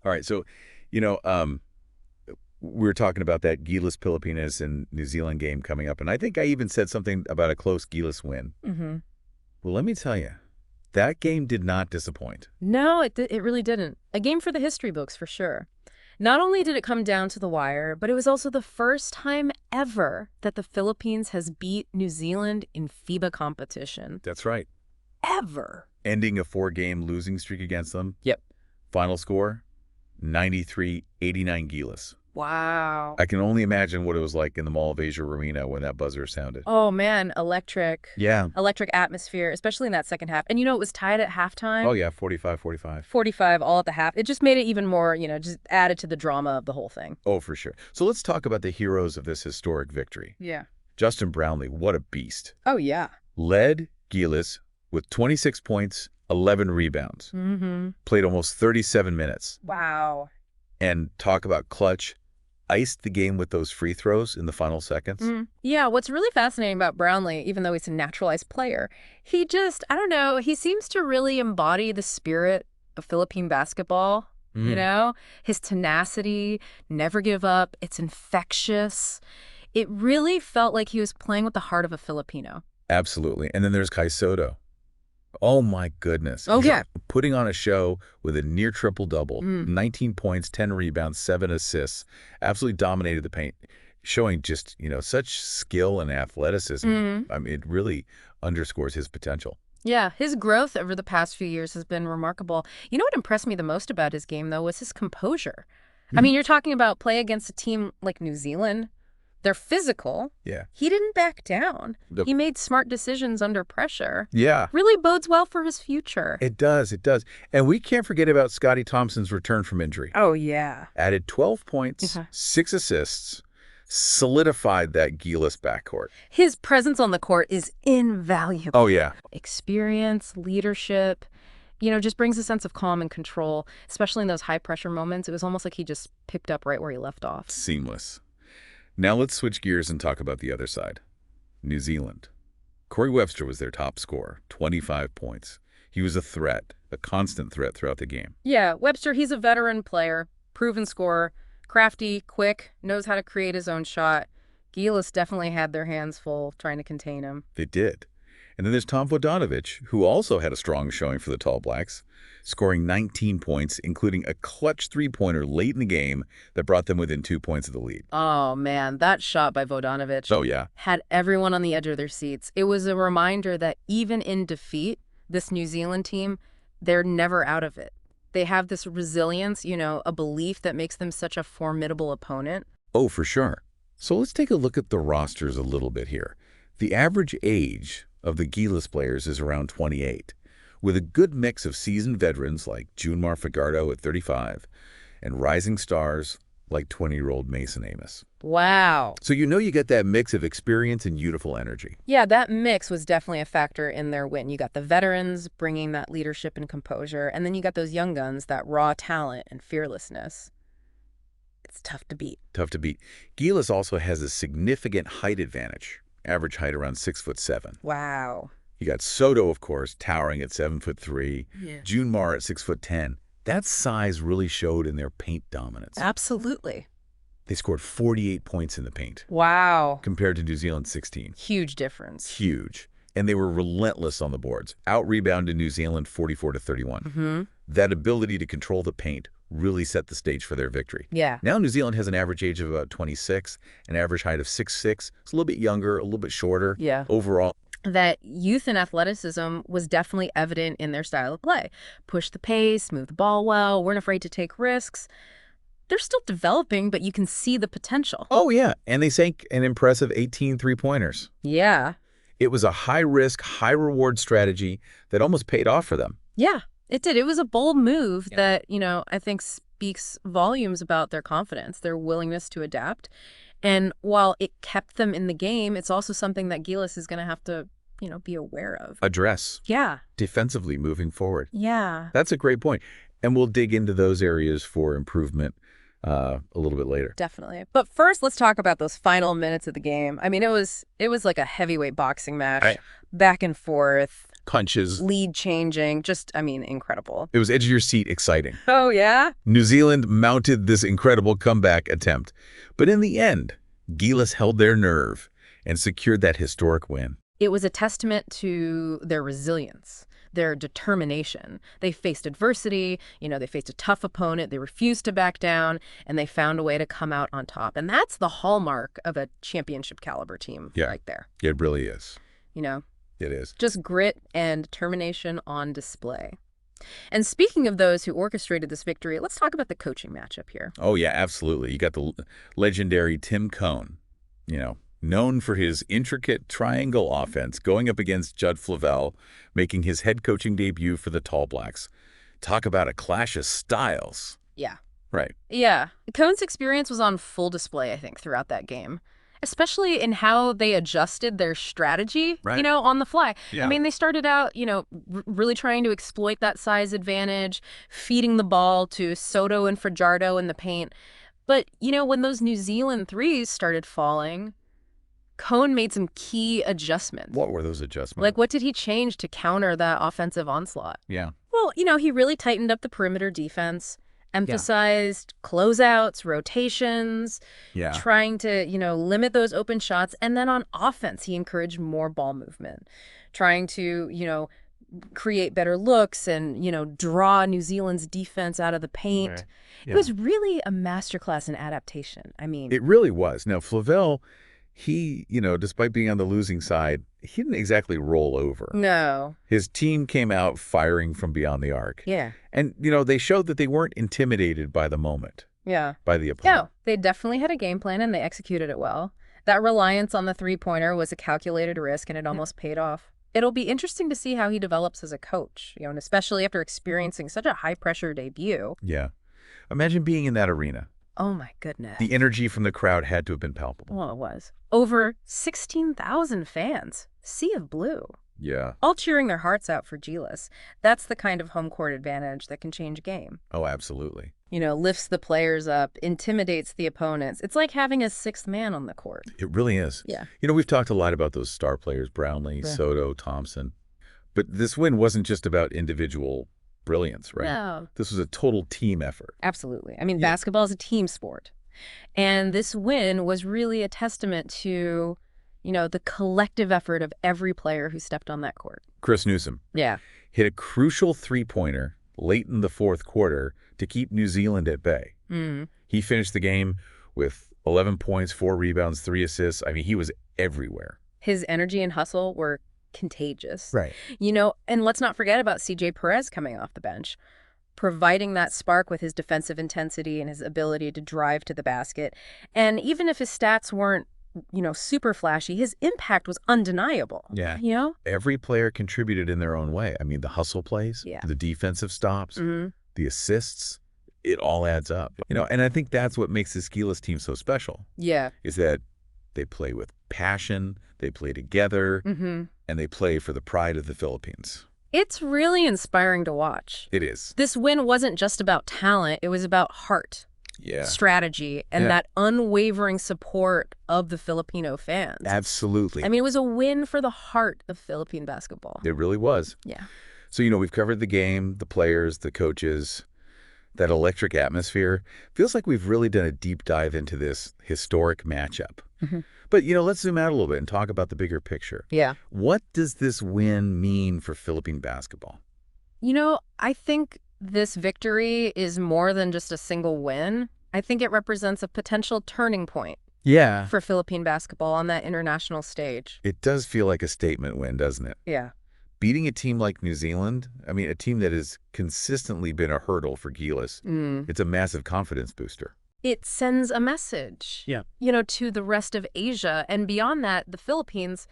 All right, so, you know, we were talking about that Gilas Pilipinas and New Zealand game coming up, and I think I even said something about a close Gilas win. Mm-hmm. Well, let me tell you, that game did not disappoint. No, it really didn't. A game for the history books, for sure. Not only did it come down to the wire, but it was also the first time ever that the Philippines has beat New Zealand in FIBA competition. That's right. Ever. Ending a 4-game losing streak against them. Yep. Final score, 93-89 Gilas. Wow. I can only imagine what it was like in the Mall of Asia arena when that buzzer sounded. Oh, man, electric. Yeah. Electric atmosphere, especially in that second half. And, it was tied at halftime. Oh, yeah, 45-45. 45 all at the half. It just made it even more, just added to the drama of the whole thing. Oh, for sure. So let's talk about the heroes of this historic victory. Yeah. Justin Brownlee, what a beast. Oh, yeah. Led Gilas with 26 points, 11 rebounds. Mm-hmm. Played almost 37 minutes. Wow. And talk about clutch. Iced the game with those free throws in the final seconds. Yeah, what's really fascinating about Brownlee, even though he's a naturalized player, he just, I don't know, he seems to really embody the spirit of Philippine basketball, His tenacity, never give up, it's infectious. It really felt like he was playing with the heart of a Filipino. Absolutely. And then there's Kai Soto. Oh, my goodness. Oh, yeah. Putting on a show with a near triple-double, 19 points, 10 rebounds, 7 assists, absolutely dominated the paint, showing just, such skill and athleticism. I mean, it really underscores his potential. Yeah, his growth over the past few years has been remarkable. You know what impressed me the most about his game, though, was his composure. I mean, you're talking about play against a team like New Zealand. They're physical. Yeah. He didn't back down. He made smart decisions under pressure. Yeah. Really bodes well for his future. It does. It does. And we can't forget about Scotty Thompson's return from injury. Oh, yeah. Added 12 points, 6 assists, solidified that Gilas backcourt. His presence on the court is invaluable. Oh, yeah. Experience, leadership, just brings a sense of calm and control, especially in those high-pressure moments. It was almost like he just picked up right where he left off. Seamless. Now let's switch gears and talk about the other side. New Zealand. Corey Webster was their top scorer, 25 points. He was a threat, a constant threat throughout the game. Yeah, Webster, he's a veteran player, proven scorer, crafty, quick, knows how to create his own shot. Gilas definitely had their hands full trying to contain him. They did. And then there's Tom Vodanovich, who also had a strong showing for the Tall Blacks, scoring 19 points, including a clutch three-pointer late in the game that brought them within 2 points of the lead. Oh, man, that shot by Vodanovich had everyone on the edge of their seats. It was a reminder that even in defeat, this New Zealand team, they're never out of it. They have this resilience, a belief that makes them such a formidable opponent. Oh, for sure. So let's take a look at the rosters a little bit here. The average age of the Gilas players is around 28, with a good mix of seasoned veterans like Junmar Fagardo at 35 and rising stars like 20-year-old Mason Amos. Wow. So you get that mix of experience and youthful energy. Yeah, that mix was definitely a factor in their win. You got the veterans bringing that leadership and composure, and then you got those young guns, that raw talent and fearlessness. It's tough to beat. Tough to beat. Gilas also has a significant height advantage, average height around 6'7". Wow. You got Soto, of course, towering at 7'3". Yeah. Junmar at 6'10". That size really showed in their paint dominance. Absolutely. They scored 48 points in the paint. Wow. Compared to New Zealand's 16. Huge difference. Huge. And they were relentless on the boards. Out-rebounded New Zealand 44-31. That ability to control the paint really set the stage for their victory. Yeah. Now New Zealand has an average age of about 26, an average height of 6'6". It's a little bit younger, a little bit shorter. Yeah. Overall. That youth and athleticism was definitely evident in their style of play. Push the pace, move the ball well, weren't afraid to take risks. They're still developing, but you can see the potential. Oh, yeah. And they sank an impressive 18 three-pointers. Yeah. It was a high-risk, high-reward strategy that almost paid off for them. Yeah, it did. It was a bold move that, I think speaks volumes about their confidence, their willingness to adapt. And while it kept them in the game, it's also something that Gilas is going to have to, be aware of. Address. Yeah. Defensively moving forward. Yeah. That's a great point. And we'll dig into those areas for improvement a little bit later. Definitely. But first, let's talk about those final minutes of the game. I mean, it was like a heavyweight boxing match, back and forth. punches. Lead changing, just, I mean, incredible. It was edge of your seat exciting. Oh, yeah? New Zealand mounted this incredible comeback attempt. But in the end, Gilas held their nerve and secured that historic win. It was a testament to their resilience, their determination. They faced adversity, they faced a tough opponent, they refused to back down, and they found a way to come out on top. And that's the hallmark of a championship caliber team right there. It really is. It is. Just grit and determination on display. And speaking of those who orchestrated this victory, let's talk about the coaching matchup here. Oh, yeah, absolutely. You got the legendary Tim Cohn, known for his intricate triangle offense, going up against Judd Flavell, making his head coaching debut for the Tall Blacks. Talk about a clash of styles. Yeah. Right. Yeah. Cohn's experience was on full display, I think, throughout that game, especially in how they adjusted their strategy, on the fly. Yeah. I mean, they started out, really trying to exploit that size advantage, feeding the ball to Soto and Fajardo in the paint. But, when those New Zealand threes started falling, Cohn made some key adjustments. What were those adjustments? Like, what did he change to counter that offensive onslaught? Yeah. Well, he really tightened up the perimeter defense, emphasized closeouts, rotations, trying to, limit those open shots. And then on offense, he encouraged more ball movement, trying to, create better looks and, draw New Zealand's defense out of the paint. Okay. Yeah. It was really a masterclass in adaptation. I mean, it really was. Now, Flavell, he, despite being on the losing side, he didn't exactly roll over. No. His team came out firing from beyond the arc. Yeah. And, they showed that they weren't intimidated by the moment. Yeah. By the opponent. No, they definitely had a game plan and they executed it well. That reliance on the three-pointer was a calculated risk and it almost paid off. It'll be interesting to see how he develops as a coach, and especially after experiencing such a high-pressure debut. Yeah. Imagine being in that arena. Oh, my goodness. The energy from the crowd had to have been palpable. Well, it was. Over 16,000 fans. Sea of blue. Yeah. All cheering their hearts out for Gilas. That's the kind of home court advantage that can change a game. Oh, absolutely. Lifts the players up, intimidates the opponents. It's like having a sixth man on the court. It really is. Yeah. We've talked a lot about those star players, Brownlee, Soto, Thompson. But this win wasn't just about individual brilliance, right? No. This was a total team effort. Absolutely. I mean, basketball is a team sport. And this win was really a testament to, the collective effort of every player who stepped on that court. Chris Newsom. Yeah. Hit a crucial three-pointer late in the fourth quarter to keep New Zealand at bay. Mm. He finished the game with 11 points, 4 rebounds, 3 assists. I mean, he was everywhere. His energy and hustle were contagious. Right. And let's not forget about CJ Perez coming off the bench, providing that spark with his defensive intensity and his ability to drive to the basket. And even if his stats weren't, super flashy, his impact was undeniable. Yeah. Every player contributed in their own way. I mean, the hustle plays, the defensive stops, the assists, it all adds up. And I think that's what makes this Gilas team so special. Yeah. Is that they play with passion, they play together, and they play for the pride of the Philippines. It's really inspiring to watch. It is. This win wasn't just about talent, it was about heart. Strategy, and that unwavering support of the Filipino fans. Absolutely. I mean, it was a win for the heart of Philippine basketball. It really was. Yeah. So, we've covered the game, the players, the coaches, that electric atmosphere. Feels like we've really done a deep dive into this historic matchup. But, let's zoom out a little bit and talk about the bigger picture. Yeah. What does this win mean for Philippine basketball? I think this victory is more than just a single win. I think it represents a potential turning point for Philippine basketball on that international stage. It does feel like a statement win, doesn't it? Yeah. Beating a team like New Zealand, I mean, a team that has consistently been a hurdle for Gilas, it's a massive confidence booster. It sends a message, to the rest of Asia. And beyond that, the Philippines,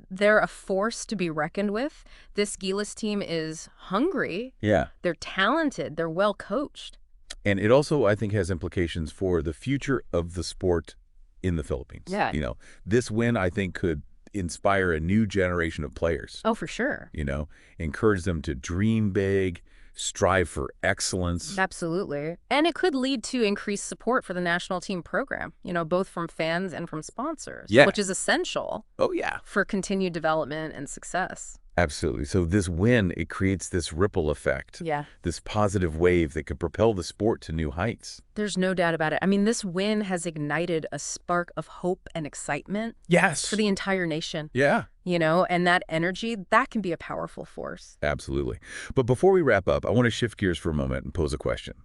they're a force to be reckoned with. This Gilas team is hungry. Yeah. They're talented. They're well coached. And it also, I think, has implications for the future of the sport in the Philippines. Yeah. This win, I think, could inspire a new generation of players. Oh, for sure. Encourage them to dream big, strive for excellence. Absolutely. And it could lead to increased support for the national team program, both from fans and from sponsors, which is essential Oh, yeah. for continued development and success. Absolutely. So this win, it creates this ripple effect, Yeah. this positive wave that could propel the sport to new heights. There's no doubt about it. I mean, this win has ignited a spark of hope and excitement for Yes. the entire nation, Yeah. and that energy, that can be a powerful force. Absolutely. But before we wrap up, I want to shift gears for a moment and pose a question.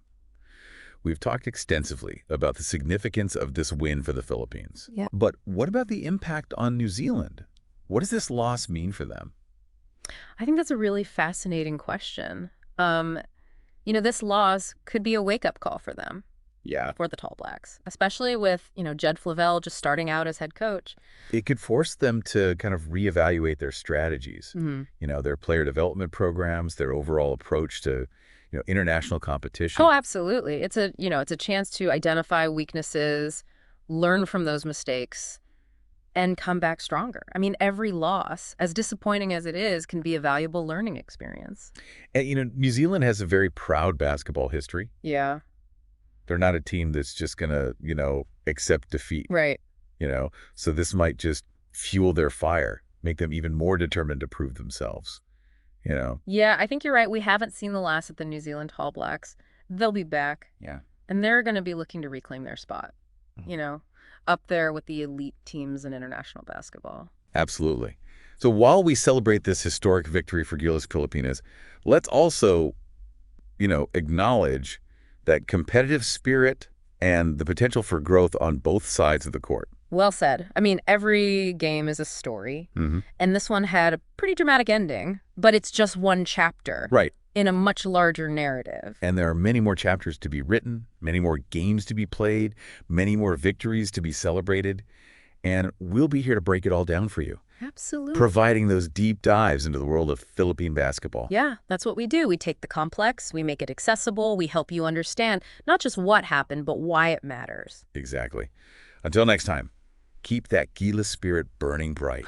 We've talked extensively about the significance of this win for the Philippines. Yeah. But what about the impact on New Zealand? What does this loss mean for them? I think that's a really fascinating question. This loss could be a wake-up call for them, Yeah. for the Tall Blacks, especially with, Jed Flavel just starting out as head coach. It could force them to kind of reevaluate their strategies, their player development programs, their overall approach to, international competition. Oh, absolutely. It's a chance to identify weaknesses, learn from those mistakes, and come back stronger. I mean, every loss, as disappointing as it is, can be a valuable learning experience. And, New Zealand has a very proud basketball history. Yeah. They're not a team that's just going to, accept defeat. Right. So this might just fuel their fire, make them even more determined to prove themselves. Yeah, I think you're right. We haven't seen the last of the New Zealand Tall Blacks. They'll be back. Yeah. And they're going to be looking to reclaim their spot, up there with the elite teams in international basketball. Absolutely. So while we celebrate this historic victory for Gilas Filipinas, let's also, acknowledge that competitive spirit and the potential for growth on both sides of the court. Well said. I mean, every game is a story, and this one had a pretty dramatic ending, but it's just one chapter Right. in a much larger narrative. And there are many more chapters to be written, many more games to be played, many more victories to be celebrated. And we'll be here to break it all down for you, Absolutely. providing those deep dives into the world of Philippine basketball. Yeah, that's what we do. We take the complex, we make it accessible, we help you understand not just what happened, but why it matters. Exactly. Until next time, keep that Gilas spirit burning bright.